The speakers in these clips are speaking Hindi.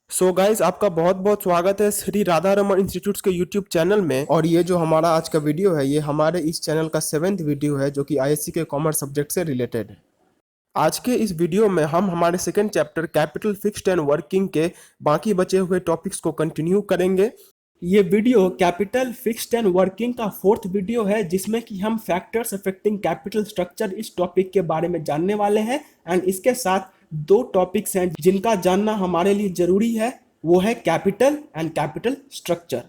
सो गाइस, आपका बहुत बहुत स्वागत है श्री राधा रमन इंस्टीट्यूट के यूट्यूब चैनल में। और ये जो हमारा आज का वीडियो है, ये हमारे इस चैनल का 7th वीडियो है जो कि आईएससी के कॉमर्स सब्जेक्ट से रिलेटेड है। आज के इस वीडियो में हम हमारे second chapter capital fixed and working के बाकी बचे हुए टॉपिक्स को कंटिन्यू करेंगे। ये video capital fixed and working का 4th वीडियो है जिसमें कि हम फैक्टर्स अफेक्टिंग कैपिटल स्ट्रक्चर इस टॉपिक के बारे में जानने वाले हैं। एंड इसके साथ दो टॉपिक्स हैं जिनका जानना हमारे लिए जरूरी है, वो है capital and capital structure.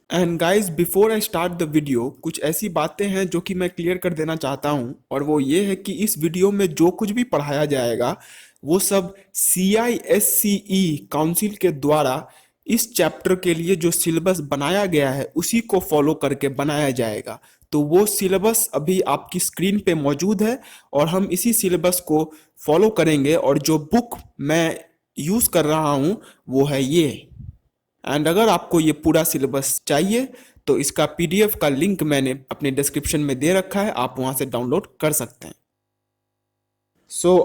And guys, before I start the video, कुछ ऐसी बातें हैं जो कि मैं क्लियर कर देना चाहता हूं, और वो ये है कि इस वीडियो में जो कुछ भी पढ़ाया जाएगा वो सब CISCE काउंसिल के द्वारा इस चैप्टर के लिए जो सिलेबस बनाया गया है उसी को फॉलो करके बनाया जाएगा। तो वो सिलेबस अभी आपकी स्क्रीन पे मौजूद है और हम इसी सिलेबस को फॉलो करेंगे। और जो बुक मैं यूज़ कर रहा हूँ वो है ये। एंड अगर आपको ये पूरा सिलेबस चाहिए तो इसका PDF का लिंक मैंने अपने डिस्क्रिप्शन में दे रखा है, आप वहाँ से डाउनलोड कर सकते हैं।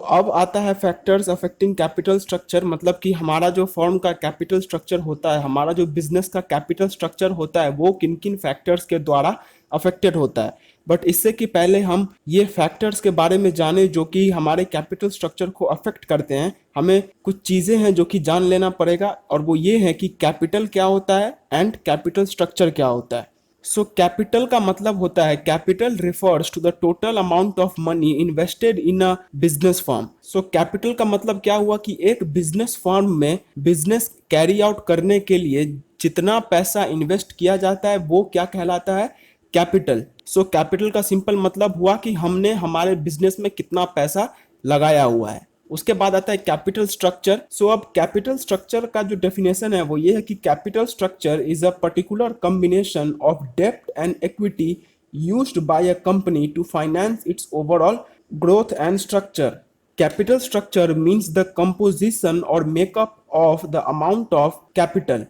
अब आता है फैक्टर्स अफेक्टिंग कैपिटल स्ट्रक्चर, मतलब कि हमारा जो फर्म का कैपिटल स्ट्रक्चर होता है, हमारा जो बिजनेस का कैपिटल स्ट्रक्चर होता है, वो किन किन फैक्टर्स के द्वारा अफेक्टेड होता है। बट इससे कि पहले हम ये फैक्टर्स के बारे में जाने जो कि हमारे कैपिटल स्ट्रक्चर को अफेक्ट करते हैं, हमें कुछ चीज़ें हैं जो कि जान लेना पड़ेगा। और वो ये है कि कैपिटल क्या होता है एंड कैपिटल स्ट्रक्चर क्या होता है। कैपिटल का मतलब होता है, capital refers to the total amount of money invested in a business firm. Capital का मतलब क्या हुआ कि एक बिजनेस फर्म में बिजनेस कैरी आउट करने के लिए जितना पैसा इन्वेस्ट किया जाता है वो क्या कहलाता है, कैपिटल। कैपिटल का सिंपल मतलब हुआ कि हमने हमारे बिजनेस में कितना पैसा लगाया हुआ है। उसके बाद आता है कैपिटल स्ट्रक्चर। अब कैपिटल स्ट्रक्चर का जो डेफिनेशन है वो ये है कि capital structure is a particular combination of डेब्ट and equity used by a company to finance its overall growth and structure. Capital structure means the composition और makeup of the amount of capital.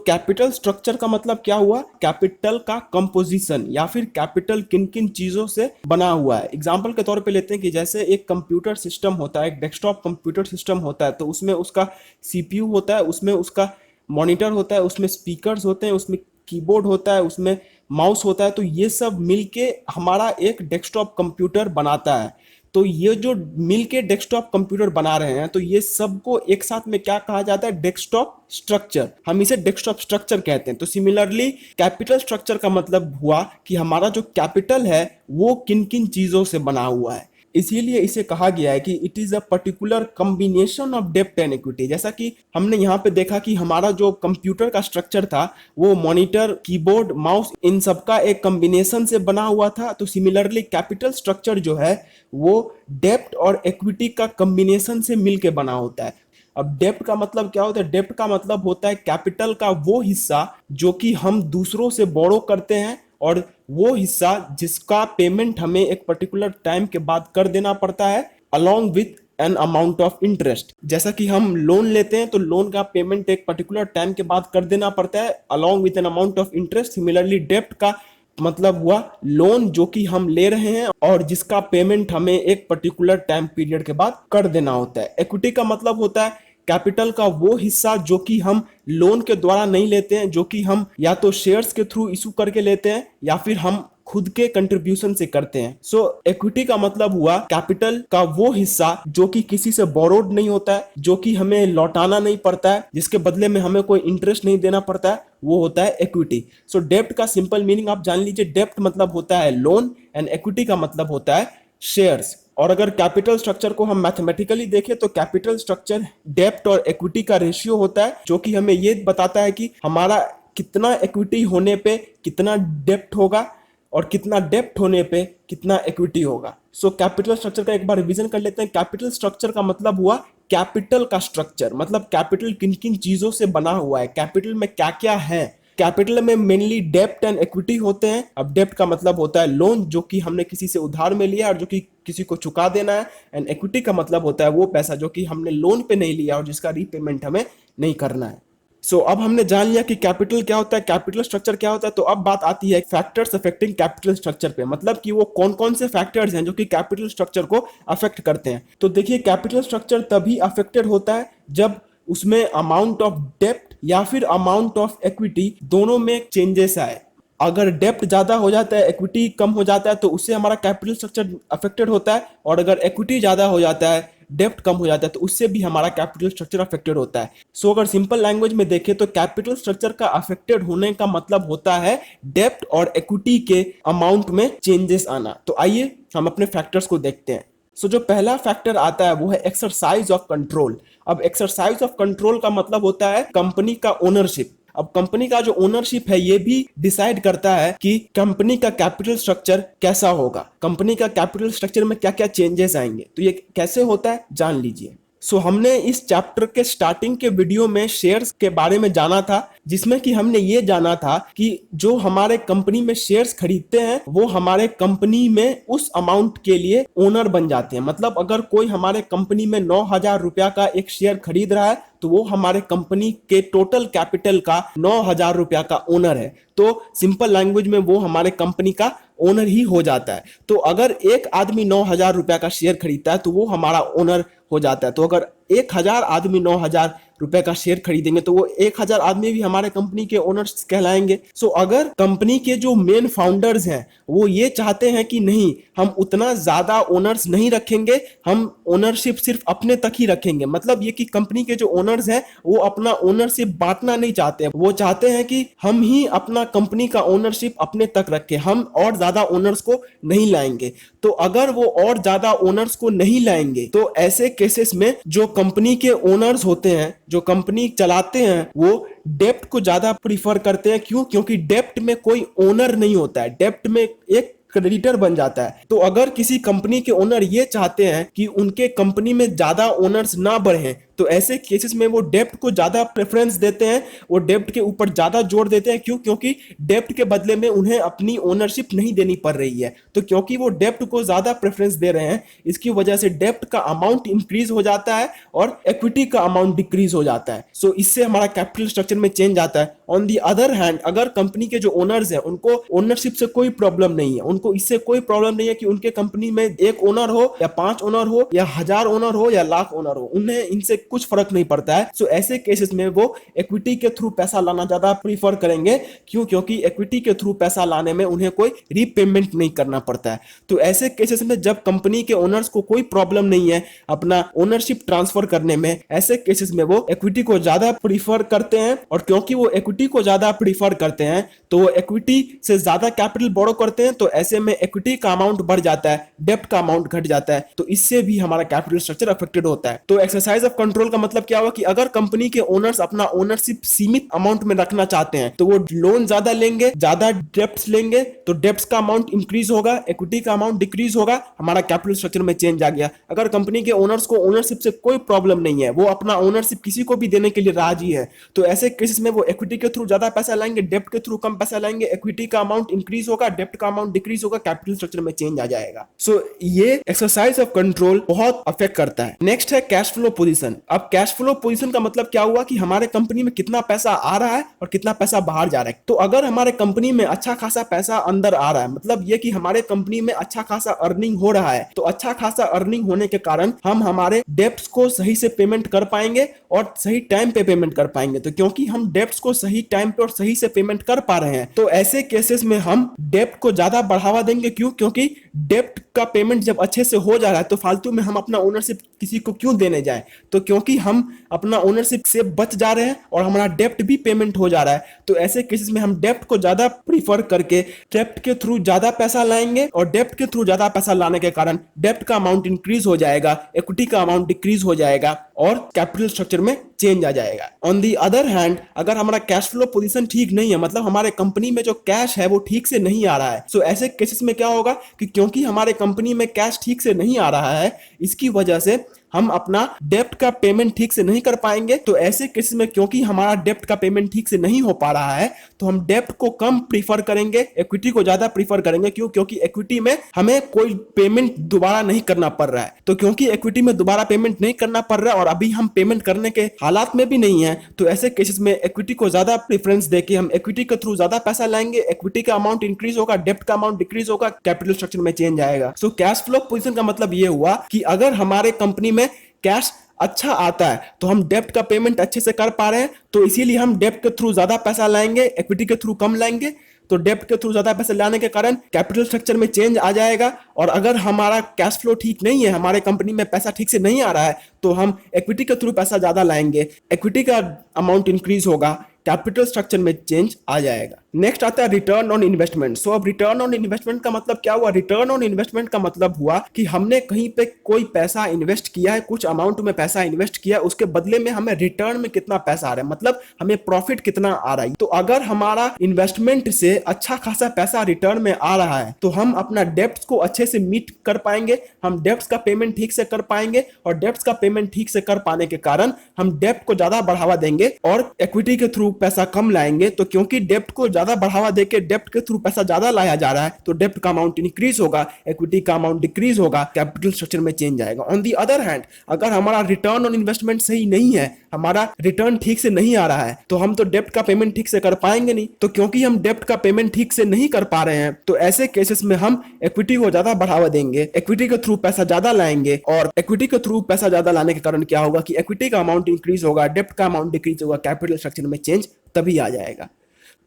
Capital structure का मतलब क्या हुआ, कैपिटल का कंपोजिशन या फिर कैपिटल किन किन चीजों से बना हुआ है। एग्जाम्पल के तौर पे लेते हैं कि जैसे एक कंप्यूटर सिस्टम होता है, एक डेस्कटॉप कंप्यूटर सिस्टम होता है, तो उसमें उसका CPU होता है, उसमें उसका मॉनिटर होता है, उसमें स्पीकर्स होते हैं, उसमें कीबोर्ड होता है, उसमें माउस होता है। तो ये सब मिलके हमारा एक डेस्कटॉप कंप्यूटर बनाता है। तो ये जो मिलके डेस्कटॉप कंप्यूटर बना रहे हैं, तो ये सबको एक साथ में क्या कहा जाता है, डेस्कटॉप स्ट्रक्चर। हम इसे डेस्कटॉप स्ट्रक्चर कहते हैं। तो सिमिलरली कैपिटल स्ट्रक्चर का मतलब हुआ कि हमारा जो कैपिटल है वो किन किन चीजों से बना हुआ है। इसीलिए इसे कहा गया है कि it is a particular combination of डेब्ट एंड इक्विटी। जैसा कि हमने यहाँ पे देखा कि हमारा जो कंप्यूटर का स्ट्रक्चर था वो मॉनिटर, कीबोर्ड, माउस, इन सब का एक कॉम्बिनेशन से बना हुआ था। तो सिमिलरली कैपिटल स्ट्रक्चर जो है वो डेब्ट और इक्विटी का कॉम्बिनेशन से मिलके बना होता है। अब डेब्ट का मतलब क्या होता है, डेब्ट का मतलब होता है कैपिटल का वो हिस्सा जो कि हम दूसरों से बोरो करते हैं, और वो हिस्सा जिसका पेमेंट हमें एक पर्टिकुलर टाइम के बाद कर देना पड़ता है along with an amount of interest. जैसा कि हम लोन लेते हैं तो लोन का पेमेंट एक पर्टिकुलर टाइम के बाद कर देना पड़ता है along with an amount of interest. Similarly डेब्ट का मतलब हुआ लोन जो कि हम ले रहे हैं और जिसका पेमेंट हमें एक पर्टिकुलर टाइम पीरियड के बाद कर देना होता है। इक्विटी का मतलब होता है कैपिटल का वो हिस्सा जो कि हम लोन के द्वारा नहीं लेते हैं, जो कि हम या तो शेयर्स के थ्रू इशू करके लेते हैं या फिर हम खुद के कंट्रीब्यूशन से करते हैं। इक्विटी का मतलब हुआ कैपिटल का वो हिस्सा जो कि किसी से बोरोड नहीं होता है, जो कि हमें लौटाना नहीं पड़ता है, जिसके बदले में हमें कोई इंटरेस्ट नहीं देना पड़ता है, वो होता है इक्विटी। डेब्ट का सिंपल मीनिंग आप जान लीजिए, डेब्ट मतलब होता है लोन एंड इक्विटी का मतलब होता है शेयर्स। और अगर कैपिटल स्ट्रक्चर को हम मैथमेटिकली देखें तो कैपिटल स्ट्रक्चर डेब्ट और इक्विटी का रेशियो होता है, जो कि हमें ये बताता है कि हमारा कितना इक्विटी होने पे कितना डेब्ट होगा और कितना डेब्ट होने पे कितना इक्विटी होगा। कैपिटल स्ट्रक्चर का एक बार रिवीजन कर लेते हैं। कैपिटल स्ट्रक्चर का मतलब हुआ कैपिटल का स्ट्रक्चर, मतलब कैपिटल किन किन चीजों से बना हुआ है, कैपिटल में क्या क्या है। कैपिटल में मेनली डेब्ट एंड इक्विटी होते हैं। अब डेब्ट का मतलब होता है लोन जो कि हमने किसी से उधार में लिया और जो कि किसी को चुका देना है, एंड इक्विटी का मतलब होता है वो पैसा जो कि हमने लोन पे नहीं लिया और जिसका रीपेमेंट हमें नहीं करना है। अब हमने जान लिया कि कैपिटल क्या होता है, कैपिटल स्ट्रक्चर क्या होता है। तो अब बात आती है फैक्टर्स अफेक्टिंग कैपिटल स्ट्रक्चर पे, मतलब कि वो कौन कौन से फैक्टर्स हैं जो कि कैपिटल स्ट्रक्चर को अफेक्ट करते हैं। तो देखिए, कैपिटल स्ट्रक्चर तभी अफेक्टेड होता है जब उसमें अमाउंट ऑफ डेप्ट या फिर अमाउंट ऑफ इक्विटी दोनों में चेंजेस आए। अगर डेप्ट ज्यादा हो जाता है, इक्विटी कम हो जाता है, तो उससे हमारा कैपिटल स्ट्रक्चर अफेक्टेड होता है। और अगर इक्विटी ज्यादा हो जाता है, डेप्ट कम हो जाता है, तो उससे भी हमारा कैपिटल स्ट्रक्चर अफेक्टेड होता है। सो अगर सिंपल लैंग्वेज में देखें तो कैपिटल स्ट्रक्चर का अफेक्टेड होने का मतलब होता है डेप्ट और इक्विटी के अमाउंट में चेंजेस आना। तो आइए हम अपने फैक्टर्स को देखते हैं। सो जो पहला फैक्टर आता है वो है एक्सरसाइज ऑफ कंट्रोल। अब एक्सरसाइज ऑफ कंट्रोल का मतलब होता है कंपनी का ओनरशिप। अब कंपनी का जो ओनरशिप है ये भी डिसाइड करता है कि कंपनी का कैपिटल स्ट्रक्चर कैसा होगा, कंपनी का कैपिटल स्ट्रक्चर में क्या क्या चेंजेस आएंगे। तो ये कैसे होता है जान लीजिए। सो हमने इस चैप्टर के स्टार्टिंग के वीडियो में शेयर्स के बारे में जाना था, जिसमें कि हमने ये जाना था कि जो हमारे कंपनी में शेयर्स खरीदते हैं वो हमारे कंपनी में उस अमाउंट के लिए ओनर बन जाते हैं। मतलब अगर कोई हमारे कंपनी में 9,000 रुपया का एक शेयर खरीद रहा है तो वो हमारे कंपनी के टोटल कैपिटल का 9,000 रुपया का ओनर है। तो सिंपल लैंग्वेज में वो हमारे कंपनी का ओनर ही हो जाता है। तो अगर एक आदमी 9,000 रुपया का शेयर खरीदता है तो वो हमारा ओनर हो जाता है। तो अगर 1,000 आदमी 9,000 रुपए का शेयर खरीदेंगे तो वो 1,000 आदमी भी हमारे कंपनी के ओनर्स कहलाएंगे। सो अगर कंपनी के जो मेन फाउंडर्स हैं वो ये चाहते हैं कि नहीं, हम उतना ज्यादा ओनर्स नहीं रखेंगे, हम ओनरशिप सिर्फ अपने तक ही रखेंगे, मतलब ये कि कंपनी के जो ओनर्स हैं वो अपना ओनरशिप बांटना नहीं चाहते हैं, वो चाहते हैं कि हम ही अपना कंपनी का ओनरशिप अपने तक रखें, हम और ज्यादा ओनर्स को नहीं लाएंगे। तो अगर वो और ज्यादा ओनर्स को नहीं लाएंगे तो ऐसे केसेस में जो कंपनी के ओनर्स होते हैं, जो कंपनी चलाते हैं, वो डेप्ट को ज्यादा प्रीफर करते हैं। क्यों? क्योंकि डेप्ट में कोई ओनर नहीं होता है, डेप्ट में एक क्रेडिटर बन जाता है। तो अगर किसी कंपनी के ओनर ये चाहते हैं कि उनके कंपनी में ज्यादा ओनर्स ना बढ़े तो ऐसे केसेस में वो डेप्ट को ज्यादा प्रेफरेंस देते हैं, वो डेप्ट के ऊपर ज्यादा जोर देते हैं। क्यों? क्योंकि डेप्ट के बदले में उन्हें अपनी ओनरशिप नहीं देनी पड़ रही है। तो क्योंकि वो डेप्ट को ज्यादा प्रेफरेंस दे रहे हैं, इसकी वजह से डेप्ट का अमाउंट इंक्रीज हो जाता है और इक्विटी का अमाउंट डिक्रीज हो जाता है। सो इससे हमारा कैपिटल स्ट्रक्चर में चेंज आता है। ऑन दी अदर हैंड, अगर कंपनी के जो ओनर्स हैं उनको ओनरशिप से कोई प्रॉब्लम नहीं है, उनको इससे कोई प्रॉब्लम नहीं है कि उनके कंपनी में 1 ओनर हो या 5 ओनर हो या 1,000 ओनर हो या लाख ओनर हो, उन्हें इनसे कुछ फर्क नहीं पड़ता है। सो ऐसे केसेस में वो इक्विटी के थ्रू पैसा लाना ज्यादा प्रीफर करेंगे। क्यों? क्योंकि इक्विटी के थ्रू पैसा लाने में उन्हें कोई रीपेमेंट नहीं करना पड़ता है। तो ऐसे केसेस में जब कंपनी के ओनर्स को कोई प्रॉब्लम नहीं है अपना ओनरशिप ट्रांसफर करने में, ऐसे केसेस में वो इक्विटी को ज्यादा प्रीफर करते हैं। और क्योंकि वो इक्विटी को ज्यादा प्रीफर करते हैं तो वो इक्विटी से ज्यादा कैपिटल बोरो करते हैं। तो ऐसे में इक्विटी का अमाउंट बढ़ जाता है, डेप्ट का अमाउंट घट जाता है, तो इससे भी हमारा कैपिटल स्ट्रक्चर अफेक्टेड होता है। तो एक्सरसाइज ऑफ कंट्रोल का मतलब क्या हुआ कि अगर कंपनी के ओनर्स अपना ओनरशिप सीमित अमाउंट में रखना चाहते हैं तो वो लोन ज्यादा लेंगे, ज्यादा डेप्ट्स लेंगे, तो डेप्ट्स का अमाउंट इंक्रीज होगा, इक्विटी का अमाउंट डिक्रीज होगा, हमारा कैपिटल स्ट्रक्चर में चेंज आ गया। अगर कंपनी के ओनर्स को ओनरशिप से कोई प्रॉब्लम नहीं है, वो अपना ओनरशिप किसी को भी देने के लिए राजी है, तो ऐसे केसेस में वो इक्विटी के थ्रू ज्यादा पैसा लाएंगे, डेप्ट के थ्रू कम पैसा लाएंगे, इक्विटी का अमाउंट इंक्रीज होगा, डेप्ट का अमाउंट डिक्रीज होगा, कैपिटल स्ट्रक्चर में चेंज आ जाएगा। सो ये एक्सरसाइज ऑफ कंट्रोल बहुत अफेक्ट करता है। नेक्स्ट है कैश फ्लो पोजीशन। अब कैश फ्लो पोजीशन का मतलब क्या हुआ कि हमारे कंपनी में कितना पैसा आ रहा है और कितना पैसा बाहर जा रहा है। तो अगर हमारे कंपनी में अच्छा खासा पैसा अंदर आ रहा है, मतलब ये कि हमारे कंपनी में अच्छा खासा अर्निंग हो रहा है, तो अच्छा खासा अर्निंग होने के कारण हम हमारे डेप्ट्स को सही से पेमेंट कर पाएंगे और सही टाइम पे पेमेंट कर पाएंगे। तो क्योंकि हम डेप्ट्स को सही टाइम पे और सही से पेमेंट कर पा रहे हैं, तो ऐसे केसेस में हम डेप्ट को ज्यादा बढ़ावा देंगे। क्यों? क्योंकि डेप्ट का पेमेंट जब अच्छे से हो जा रहा है तो फालतू में हम अपना ओनरशिप किसी को क्यों देने जाए। तो क्योंकि हम अपना ओनरशिप से बच जा रहे हैं और हमारा डेप्ट भी पेमेंट हो जा रहा है, तो ऐसे केसेस में हम डेप्ट को ज्यादा प्रीफर करके डेप्ट के थ्रू ज्यादा पैसा लाएंगे और डेप्ट के थ्रू ज्यादा पैसा लाने के कारण डेप्ट का अमाउंट इंक्रीज हो जाएगा, इक्विटी का अमाउंट डिक्रीज हो जाएगा और कैपिटल स्ट्रक्चर में चेंज आ जाएगा। ऑन दी अदर हैंड, अगर हमारा कैश फ्लो पोजीशन ठीक नहीं है, मतलब हमारे कंपनी में जो कैश है वो ठीक से नहीं आ रहा है, सो ऐसे केसेस में क्या होगा कि क्योंकि हमारे कंपनी में कैश ठीक से नहीं आ रहा है, इसकी वजह से हम अपना डेप्ट का पेमेंट ठीक से नहीं कर पाएंगे। तो ऐसे केस में क्योंकि हमारा डेप्ट का पेमेंट ठीक से नहीं हो पा रहा है तो हम डेप्ट को कम प्रीफर करेंगे, इक्विटी को ज्यादा प्रीफर करेंगे। क्यों? क्योंकि इक्विटी में हमें कोई पेमेंट दोबारा नहीं करना पड़ रहा है। तो क्योंकि इक्विटी में दोबारा पेमेंट नहीं करना पड़ रहा है और अभी हम पेमेंट करने के हालात में भी नहीं है, तो ऐसे केसेस में इक्विटी को ज्यादा प्रेफरेंस देके हम इक्विटी के थ्रू ज्यादा पैसा लाएंगे, इक्विटी का अमाउंट इंक्रीज होगा, डेप्ट का अमाउंट डिक्रीज होगा, कैपिटल स्ट्रक्चर में चेंज आएगा। सो कैश फ्लो पोजीशन का मतलब ये हुआ कि अगर हमारे कंपनी में कैश अच्छा आता है तो हम डेब्ट का पेमेंट अच्छे से कर पा रहे हैं, तो इसीलिए हम डेब्ट के थ्रू ज्यादा पैसा लाएंगे, इक्विटी के थ्रू कम लाएंगे। तो डेब्ट के थ्रू ज्यादा पैसे लाने के कारण कैपिटल स्ट्रक्चर में चेंज आ जाएगा। और अगर हमारा कैश फ्लो ठीक नहीं है, हमारे कंपनी में पैसा ठीक से नहीं आ रहा है, तो हम इक्विटी के थ्रू पैसा ज्यादा लाएंगे, इक्विटी का अमाउंट इंक्रीज होगा, कैपिटल स्ट्रक्चर में चेंज आ जाएगा। नेक्स्ट आता है रिटर्न ऑन इन्वेस्टमेंट। सो अब रिटर्न ऑन इन्वेस्टमेंट का मतलब क्या हुआ? रिटर्न ऑन इन्वेस्टमेंट का मतलब हुआ कि हमने कहीं पे कोई पैसा इन्वेस्ट किया है, कुछ अमाउंट में पैसा इन्वेस्ट किया, उसके बदले में हमें रिटर्न में कितना पैसा आ रहा है, मतलब हमें प्रॉफिट कितना आ रहा है। तो अगर हमारा इन्वेस्टमेंट से अच्छा खासा पैसा रिटर्न में आ रहा है तो हम अपना डेब्ट्स को अच्छे से मीट कर पाएंगे, हम डेब्ट्स का पेमेंट ठीक से कर पाएंगे, और डेब्ट्स का पेमेंट ठीक से कर पाने के कारण हम डेब्ट को ज्यादा बढ़ावा देंगे और इक्विटी के थ्रू पैसा कम लाएंगे। तो क्योंकि डेब्ट को ज्यादा बढ़ावा देके डेब्ट के थ्रू पैसा ज्यादा लाया जा रहा है, तो डेब्ट का अमाउंट इंक्रीज होगा, इक्विटी का अमाउंट डिक्रीज होगा, कैपिटल स्ट्रक्चर में चेंज आएगा। ऑन दी अदर हैंड, अगर हमारा रिटर्न ऑन इन्वेस्टमेंट सही नहीं है, हमारा रिटर्न ठीक से नहीं आ रहा है, तो हम तो डेब्ट का पेमेंट ठीक से कर पाएंगे नहीं। तो क्योंकि हम डेब्ट का पेमेंट ठीक से नहीं कर पा रहे हैं, तो ऐसे केसेस में हम इक्विटी को ज्यादा बढ़ावा देंगे, इक्विटी के थ्रू पैसा ज्यादा लाएंगे, और इक्विटी के थ्रू पैसा ज्यादा लाने के कारण क्या होगा कि इक्विटी का अमाउंट इंक्रीज होगा, डेब्ट का अमाउंट डिक्रीज होगा, कैपिटल स्ट्रक्चर में चेंज तभी आ जाएगा।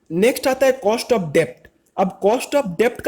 नेक्स्ट आता है कॉस्ट ऑफ डेप्ट। अब कॉस्ट ऑफ डेप्ट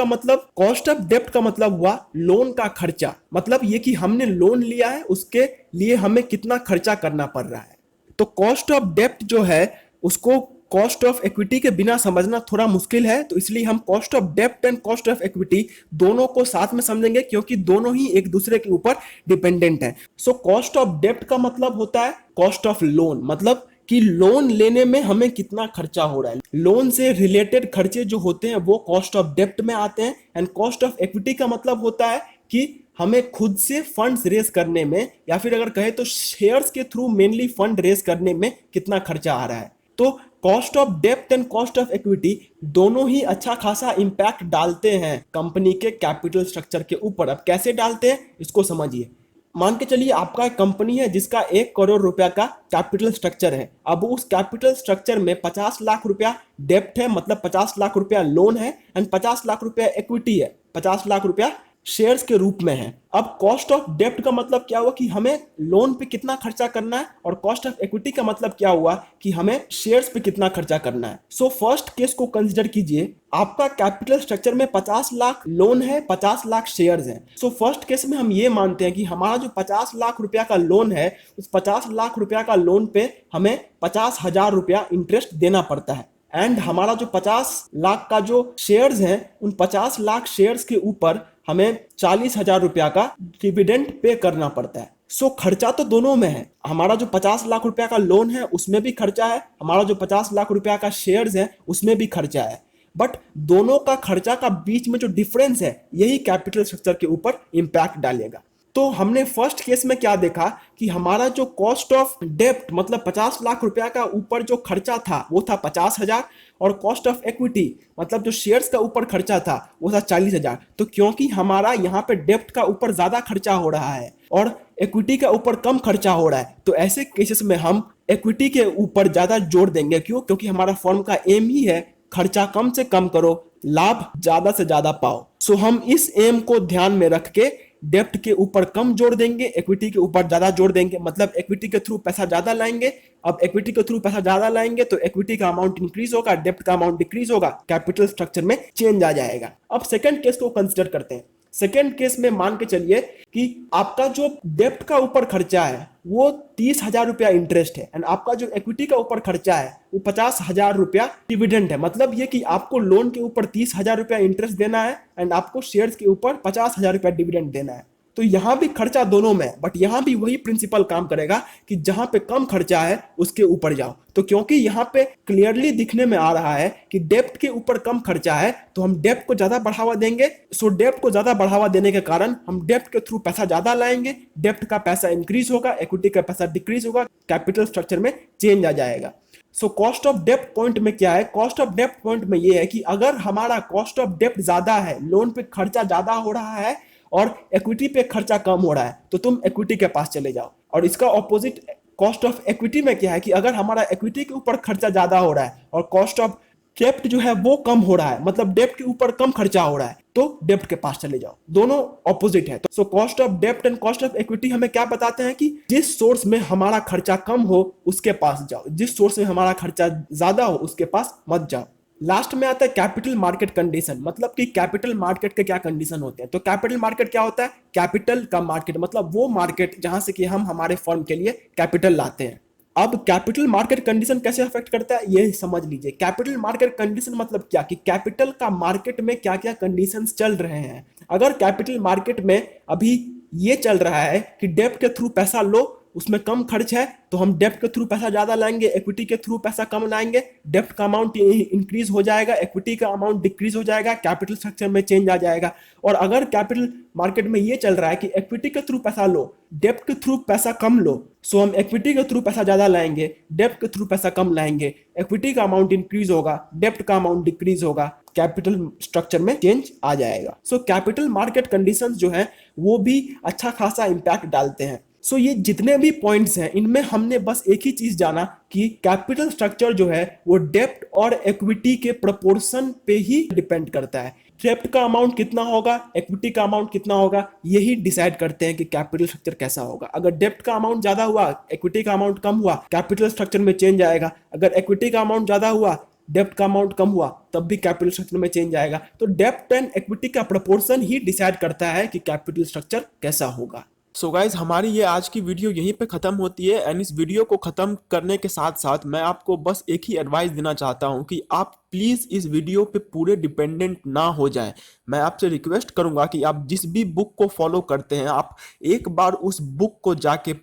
का मतलब हुआ लोन का खर्चा, मतलब ये कि हमने लोन लिया है, उसके लिए हमें कितना खर्चा करना पड़ रहा है। तो कॉस्ट ऑफ डेप्ट जो है उसको कॉस्ट ऑफ इक्विटी के बिना समझना थोड़ा मुश्किल है, तो इसलिए हम कॉस्ट ऑफ डेप्ट एंड कॉस्ट ऑफ इक्विटी दोनों को साथ में समझेंगे, क्योंकि दोनों ही एक दूसरे के ऊपर डिपेंडेंट है। सो कॉस्ट ऑफ डेप्ट का मतलब होता है कॉस्ट ऑफ लोन, मतलब कि लोन लेने में हमें कितना खर्चा हो रहा है। लोन से रिलेटेड खर्चे जो होते हैं वो कॉस्ट ऑफ डेप्ट में आते हैं। एंड कॉस्ट ऑफ इक्विटी का मतलब होता है कि हमें खुद से फंड्स रेज करने में, या फिर अगर कहे तो शेयर्स के थ्रू मेनली फंड रेज करने में कितना खर्चा आ रहा है। तो कॉस्ट ऑफ डेप्ट एंड कॉस्ट ऑफ इक्विटी दोनों ही अच्छा खासा इंपैक्ट डालते हैं कंपनी के कैपिटल स्ट्रक्चर के ऊपर। अब कैसे डालते हैं इसको समझिए। मान के चलिए आपका एक कंपनी है जिसका 1 करोड़ रुपया का कैपिटल स्ट्रक्चर है। अब उस कैपिटल स्ट्रक्चर में 50 लाख रुपया डेप्ट है, मतलब 50 लाख रुपया लोन है, एंड 50 लाख रुपया इक्विटी है, 50 लाख रुपया शेयर्स के रूप में है। अब कॉस्ट ऑफ डेप्ट का मतलब क्या हुआ कि हमें लोन पे कितना खर्चा करना है, और कॉस्ट ऑफ इक्विटी का मतलब क्या हुआ कि हमें शेयर्स पे कितना खर्चा करना है। सो फर्स्ट केस को कंसीडर कीजिए, आपका कैपिटल स्ट्रक्चर में 50 लाख लोन है, 50 लाख शेयर्स हैं। सो फर्स्ट केस में हम ये मानते हैं कि हमारा जो 50 लाख रुपया का लोन है, उस 50 लाख रुपया का लोन पे हमें 50,000 रुपया इंटरेस्ट देना पड़ता है। एंड हमारा जो 50 लाख का जो शेयर्स हैं, उन 50 लाख शेयर्स के ऊपर हमें 40,000 रुपया का डिविडेंड पे करना पड़ता है। सो खर्चा तो दोनों में है, हमारा जो 50 लाख रुपया का लोन है उसमें भी खर्चा है, हमारा जो 50 लाख रुपया का शेयर्स है उसमें भी खर्चा है। बट दोनों का खर्चा का बीच में जो डिफरेंस है, यही कैपिटल स्ट्रक्चर के ऊपर इंपैक्ट डालेगा। तो हमने फर्स्ट केस में क्या देखा कि हमारा जो कॉस्ट ऑफ डेप्ट मतलब 50 लाख रुपया का ऊपर जो खर्चा था वो था 50,000, और कॉस्ट ऑफ इक्विटी मतलब जो शेयर्स का ऊपर खर्चा था वो था 40,000। तो क्योंकि हमारा यहाँ पे डेप्ट का ऊपर ज्यादा खर्चा हो रहा है और इक्विटी का ऊपर कम खर्चा हो रहा है, तो ऐसे केसेस में हम इक्विटी के ऊपर ज्यादा जोर देंगे। क्यों? क्योंकि हमारा फर्म का एम ही है खर्चा कम से कम करो, लाभ ज्यादा से ज्यादा पाओ। सो हम इस एम को ध्यान में रख के डेप्ट के ऊपर कम जोड़ देंगे, इक्विटी के ऊपर ज्यादा जोड़ देंगे, मतलब इक्विटी के थ्रू पैसा ज्यादा लाएंगे। अब इक्विटी के थ्रू पैसा ज्यादा लाएंगे तो इक्विटी का अमाउंट इंक्रीज होगा, डेप्ट का अमाउंट डिक्रीज होगा, कैपिटल स्ट्रक्चर में चेंज आ जाएगा। अब सेकंड केस को कंसिडर करते हैं। सेकंड केस में मान के चलिए कि आपका जो डेप्ट का ऊपर खर्चा है वो 30,000 रुपया इंटरेस्ट है, एंड आपका जो इक्विटी का ऊपर खर्चा है वो 50,000 रुपया डिविडेंड है। मतलब ये कि आपको लोन के ऊपर 30,000 रुपया इंटरेस्ट देना है एंड आपको शेयर्स के ऊपर 50,000 रुपया डिविडेंड देना है। तो यहां भी खर्चा दोनों में, बट यहां भी वही प्रिंसिपल काम करेगा कि जहां पे कम खर्चा है उसके ऊपर जाओ। तो क्योंकि यहां पे क्लियरली दिखने में आ रहा है कि डेप्ट के ऊपर कम खर्चा है, तो हम डेप्ट को ज्यादा बढ़ावा देंगे। सो डेप्ट को ज्यादा बढ़ावा देने के कारण हम डेप्ट के थ्रू पैसा ज्यादा लाएंगे, डेप्ट का पैसा इंक्रीज होगा, इक्विटी का पैसा डिक्रीज होगा, कैपिटल स्ट्रक्चर में चेंज आ जाएगा। सो कॉस्ट ऑफ डेप्ट पॉइंट में क्या है? कॉस्ट ऑफ डेप्ट पॉइंट में ये है कि अगर हमारा कॉस्ट ऑफ डेप्ट ज्यादा है, लोन पे खर्चा ज्यादा हो रहा है और इक्विटी पे खर्चा कम हो रहा है, तो तुम इक्विटी के पास चले जाओ। और इसका ऑपोजिट कॉस्ट ऑफ इक्विटी में क्या है कि अगर हमारा इक्विटी के ऊपर खर्चा ज्यादा हो रहा है और कॉस्ट ऑफ डेप्ट जो है वो कम हो रहा है, मतलब डेप्ट के ऊपर कम खर्चा हो रहा है, तो डेप्ट के पास चले जाओ। दोनों ऑपोजिट है। तो सो कॉस्ट ऑफ डेप्ट एंड कॉस्ट ऑफ इक्विटी हमें क्या बताते हैं कि जिस सोर्स में हमारा खर्चा कम हो उसके पास जाओ, जिस सोर्स में हमारा खर्चा ज्यादा हो उसके पास मत जाओ। लास्ट में आता है कैपिटल मार्केट कंडीशन, मतलब कि कैपिटल मार्केट के क्या कंडीशन होते हैं। तो कैपिटल मार्केट क्या होता है? कैपिटल का मार्केट, मतलब वो मार्केट जहां से कि हम हमारे फर्म के लिए कैपिटल लाते हैं। अब कैपिटल मार्केट कंडीशन कैसे अफेक्ट करता है ये समझ लीजिए। कैपिटल मार्केट कंडीशन मतलब क्या कि कैपिटल का मार्केट में क्या क्या कंडीशंस चल रहे हैं। अगर कैपिटल मार्केट में अभी ये चल रहा है कि डेब्ट के थ्रू पैसा लो, उसमें कम खर्च है, तो हम डेब्ट के थ्रू पैसा ज्यादा लाएंगे, इक्विटी के थ्रू पैसा कम लाएंगे, डेब्ट का अमाउंट इंक्रीज हो जाएगा, इक्विटी का अमाउंट डिक्रीज हो जाएगा, कैपिटल स्ट्रक्चर में चेंज आ जाएगा। और अगर कैपिटल मार्केट में ये चल रहा है कि इक्विटी के थ्रू पैसा लो, डेब्ट के थ्रू पैसा कम लो, सो हम इक्विटी के थ्रू पैसा ज्यादा लाएंगे, डेब्ट के थ्रू पैसा कम लाएंगे, इक्विटी का अमाउंट इंक्रीज होगा, डेब्ट का अमाउंट डिक्रीज होगा, कैपिटल स्ट्रक्चर में चेंज आ जाएगा। सो कैपिटल मार्केट कंडीशंस जो है वो भी अच्छा खासा इंपैक्ट डालते हैं। सो ये जितने भी पॉइंट्स हैं इनमें हमने बस एक ही चीज जाना कि कैपिटल स्ट्रक्चर जो है वो डेब्ट और इक्विटी के प्रोपोर्शन पे ही डिपेंड करता है। डेब्ट का अमाउंट कितना होगा, इक्विटी का अमाउंट कितना होगा, यही डिसाइड करते हैं कि कैपिटल स्ट्रक्चर कैसा होगा। अगर डेब्ट का अमाउंट ज्यादा हुआ, इक्विटी का अमाउंट कम हुआ, कैपिटल स्ट्रक्चर में चेंज आएगा। अगर इक्विटी का अमाउंट ज्यादा हुआ, डेब्ट का अमाउंट कम हुआ, तब भी कैपिटल स्ट्रक्चर में चेंज आएगा। तो डेब्ट एंड इक्विटी का प्रोपोर्शन ही डिसाइड करता है कि कैपिटल स्ट्रक्चर कैसा होगा। सो गाइज हमारी ये आज की वीडियो यहीं पे ख़त्म होती है। एंड इस वीडियो को ख़त्म करने के साथ साथ मैं आपको बस एक ही एडवाइस देना चाहता हूँ कि आप प्लीज़ इस वीडियो पे पूरे डिपेंडेंट ना हो जाएं। मैं आपसे रिक्वेस्ट करूँगा कि आप जिस भी बुक को फॉलो करते हैं आप एक बार उस बुक को जाके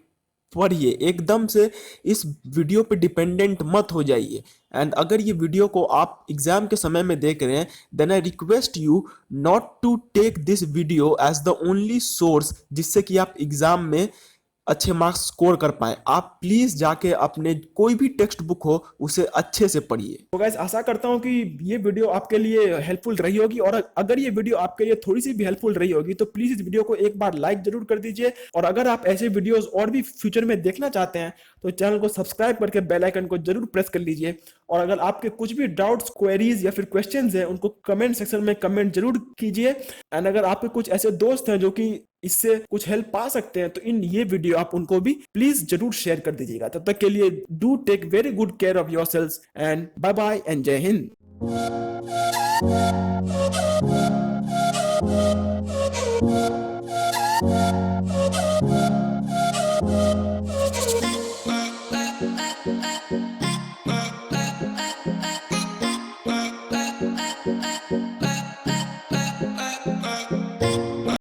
पढ़िए, एकदम से इस वीडियो पे डिपेंडेंट मत हो जाइए। एंड अगर ये वीडियो को आप एग्जाम के समय में देख रहे हैं then I request you not to take this video as the only source जिससे कि आप एग्जाम में अच्छे मार्क्स स्कोर कर पाए। आप प्लीज जाके अपने कोई भी टेक्स्ट बुक हो उसे अच्छे से पढ़िए। तो गाइस आशा करता हूं कि ये वीडियो आपके लिए हेल्पफुल रही होगी, और अगर ये वीडियो आपके लिए थोड़ी सी भी हेल्पफुल रही होगी तो प्लीज इस वीडियो को एक बार लाइक जरूर कर दीजिए। और अगर आप ऐसे वीडियोस और भी फ्यूचर में देखना चाहते हैं तो चैनल को सब्सक्राइब करके बेल आइकन को जरूर प्रेस कर लीजिए। और अगर आपके कुछ भी डाउट्स, क्वेरीज या फिर क्वेश्चंस हैं उनको कमेंट सेक्शन में कमेंट जरूर कीजिए। एंड अगर आपके कुछ ऐसे दोस्त हैं जो कि इससे कुछ हेल्प पा सकते हैं तो इन ये वीडियो आप उनको भी प्लीज जरूर शेयर कर दीजिएगा। तब तक के लिए do take very good care of yourselves and bye bye and जय हिंद।